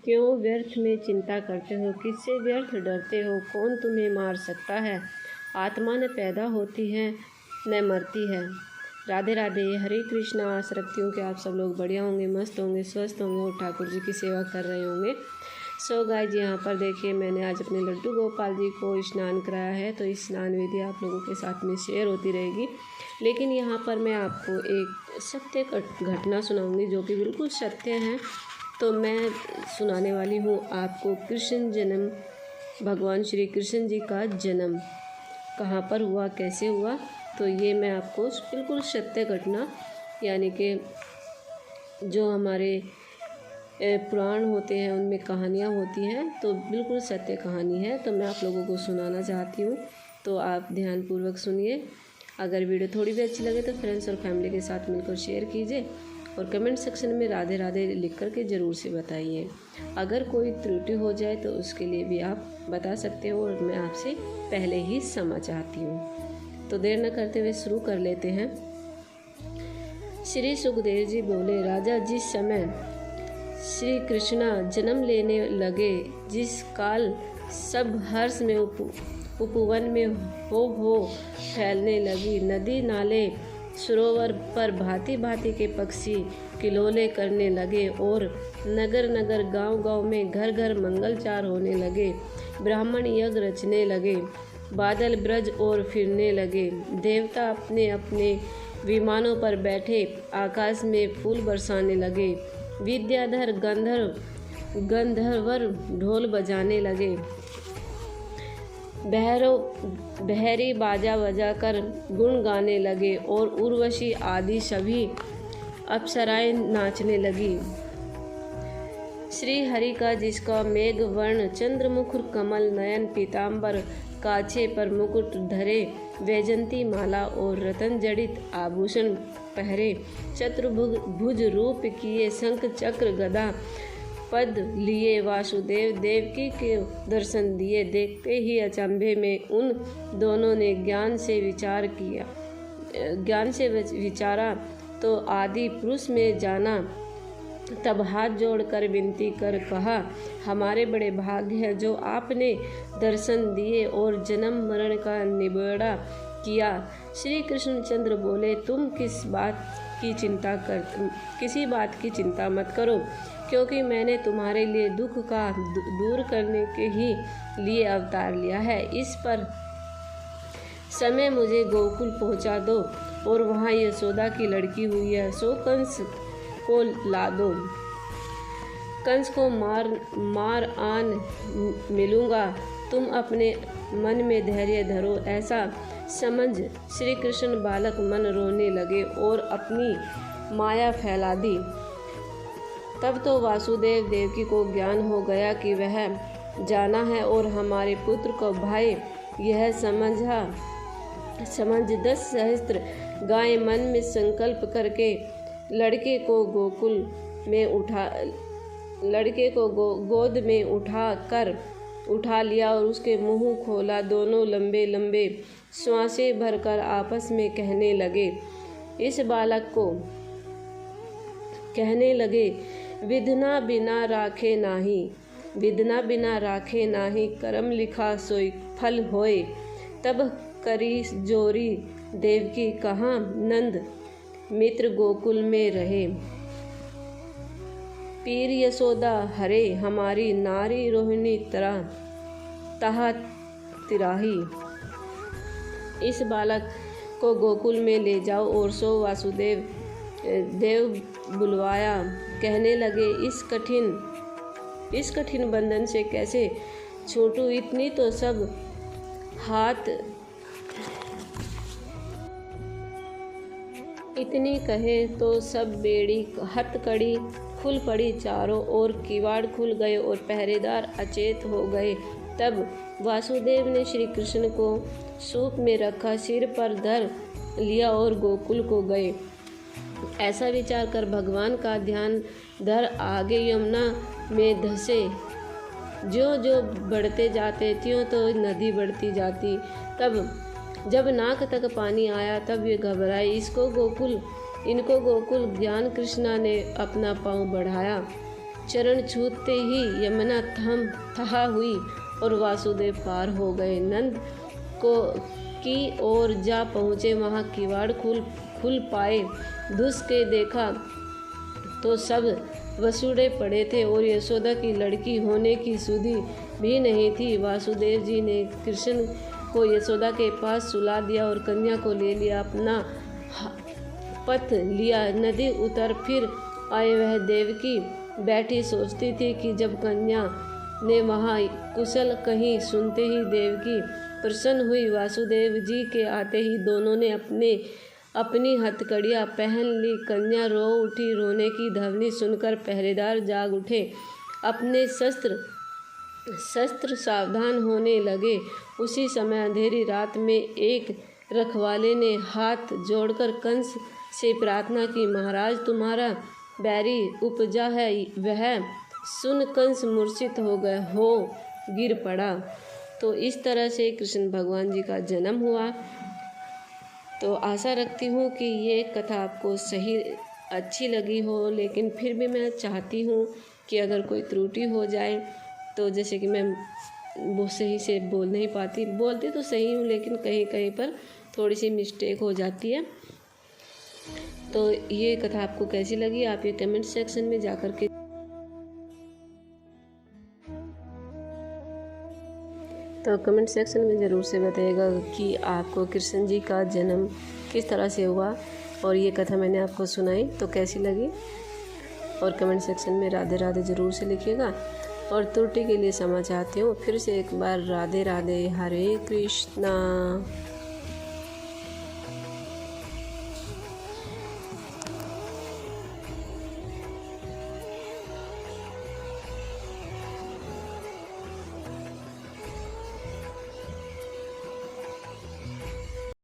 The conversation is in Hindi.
क्यों व्यर्थ में चिंता करते हो? किससे व्यर्थ डरते हो? कौन तुम्हें मार सकता है? आत्मा न पैदा होती है न मरती है। राधे राधे, हरे कृष्णा। आशा रखती हूँ कि आप सब लोग बढ़िया होंगे, मस्त होंगे, स्वस्थ होंगे और ठाकुर जी की सेवा कर रहे होंगे। सो गाइस, यहाँ पर देखिए मैंने आज अपने लड्डू गोपाल जी को स्नान कराया है, तो इस स्नान विधि आप लोगों के साथ में शेयर होती रहेगी। लेकिन यहाँ पर मैं आपको एक सत्य घटना सुनाऊंगी जो कि बिल्कुल सत्य है। तो मैं सुनाने वाली हूँ आपको कृष्ण जन्म, भगवान श्री कृष्ण जी का जन्म कहाँ पर हुआ, कैसे हुआ। तो ये मैं आपको बिल्कुल सत्य घटना, यानी कि जो हमारे पुराण होते हैं उनमें कहानियाँ होती हैं, तो बिल्कुल सत्य कहानी है, तो मैं आप लोगों को सुनाना चाहती हूँ। तो आप ध्यानपूर्वक सुनिए। अगर वीडियो थोड़ी भी अच्छी लगे तो फ्रेंड्स और फैमिली के साथ मिलकर शेयर कीजिए और कमेंट सेक्शन में राधे राधे लिख कर के ज़रूर से बताइए। अगर कोई त्रुटि हो जाए तो उसके लिए भी आप बता सकते हो और मैं आपसे पहले ही क्षमा चाहती हूँ। तो देर न करते हुए शुरू कर लेते हैं। श्री सुखदेव जी बोले, राजा जिस समय श्री कृष्णा जन्म लेने लगे, जिस काल सब हर्ष में उपवन में हो फैलने लगी, नदी नाले सरोवर पर भांति भांति के पक्षी किलोले करने लगे और नगर नगर गांव गांव में घर घर मंगलचार होने लगे, ब्राह्मण यज्ञ रचने लगे, बादल ब्रज और फिरने लगे, देवता अपने अपने विमानों पर बैठे आकाश में फूल बरसाने लगे, विद्याधर गंधर्वर ढोल बजाने लगे, बहरी बाजा बजाकर गुण गाने लगे और उर्वशी आदि सभी अप्सराएं नाचने लगी। श्री हरि का जिसका मेघ वर्ण चंद्रमुख कमल नयन पीताम्बर काछे पर मुकुट धरे, वैजंती माला और रतन जड़ित आभूषण पहरे, चतुर्भुज रूप किए शंख चक्र गदा पद लिए, वासुदेव देवकी के दर्शन दिए। देखते ही अचंभे में उन दोनों ने ज्ञान से विचारा तो आदि पुरुष में जाना। तब हाथ जोड़कर विनती कर कहा, हमारे बड़े भाग्य है जो आपने दर्शन दिए और जन्म मरण का निबेड़ा किया। श्री कृष्णचंद्र बोले, तुम किसी बात की चिंता मत करो, क्योंकि मैंने तुम्हारे लिए दुख का दूर करने के ही लिए अवतार लिया है। इस पर समय मुझे गोकुल पहुंचा दो और वहां यशोदा की लड़की हुई है, सो कंस को ला दो। कंस को मार आन मिलूंगा, तुम अपने मन में धैर्य धरो। ऐसा समझ श्री कृष्ण बालक मन रोने लगे और अपनी माया फैला दी। तब तो वासुदेव देवकी को ज्ञान हो गया कि वह जाना है और हमारे पुत्र को भाई यह समझ 10 सहस्त्र गाय मन में संकल्प करके लड़के को गोद में उठा लिया और उसके मुंह खोला। दोनों लंबे लंबे श्वासें भरकर आपस में कहने लगे, विधना बिना राखे नाही, करम लिखा सोई फल होए। तब करी जोरी देवकी, कहाँ नंद मित्र गोकुल में रहे। पीर यशोदा हरे, हमारी नारी रोहिणी तहा तिराही। इस बालक को गोकुल में ले जाओ और सो वासुदेव देव बुलवाया। कहने लगे, इस कठिन बंधन से कैसे छूटूं, इतनी तो सब इतनी कहे तो सब बेड़ी हथकड़ी खुल पड़ी, चारों ओर किवाड़ खुल गए और पहरेदार अचेत हो गए। तब वासुदेव ने श्री कृष्ण को सूप में रखा, सिर पर धर लिया और गोकुल को गए। ऐसा विचार कर भगवान का ध्यान धर आगे यमुना में धंसे। जो बढ़ते जाते त्यों तो नदी बढ़ती जाती। तब जब नाक तक पानी आया तब ये घबराई, इनको गोकुल ज्ञान कृष्णा ने अपना पांव बढ़ाया चरण छूते ही यमुना थहा हुई और वासुदेव पार हो गए। नंद की ओर जा पहुँचे। वहाँ किवाड़ खुल पाए। धुस के देखा तो सब वसूड़े पड़े थे और यशोदा की लड़की होने की सुधि भी नहीं थी। वासुदेव जी ने कृष्ण को यशोदा के पास सुला दिया और कन्या को ले लिया। अपना पथ लिया, नदी उतर फिर आए। वह देवकी बैठी सोचती थी कि जब कन्या ने वहाँ कुशल कहीं, सुनते ही देवकी प्रसन्न हुई। वासुदेव जी के आते ही दोनों ने अपनी हथकड़ियाँ पहन ली। कन्या रो उठी। रोने की ध्वनि सुनकर पहरेदार जाग उठे। अपने शस्त्र सावधान होने लगे। उसी समय अंधेरी रात में एक रखवाले ने हाथ जोड़कर कंस से प्रार्थना की, महाराज तुम्हारा बैरी उपजा है। वह सुन कंस मूर्छित हो गिर पड़ा। तो इस तरह से कृष्ण भगवान जी का जन्म हुआ। तो आशा रखती हूँ कि ये कथा आपको अच्छी लगी हो, लेकिन फिर भी मैं चाहती हूँ कि अगर कोई त्रुटि हो जाए तो जैसे कि मैं वो सही से बोल नहीं पाती, बोलती तो सही हूँ लेकिन कहीं कहीं पर थोड़ी सी मिस्टेक हो जाती है। तो ये कथा आपको कैसी लगी आप ये कमेंट सेक्शन में जाकर के कमेंट सेक्शन में ज़रूर से बताइएगा कि आपको कृष्ण जी का जन्म किस तरह से हुआ और ये कथा मैंने आपको सुनाई तो कैसी लगी। और कमेंट सेक्शन में राधे राधे ज़रूर से लिखिएगा। और त्रुटि के लिए क्षमा चाहती हूँ। फिर से एक बार राधे राधे, हरे कृष्णा।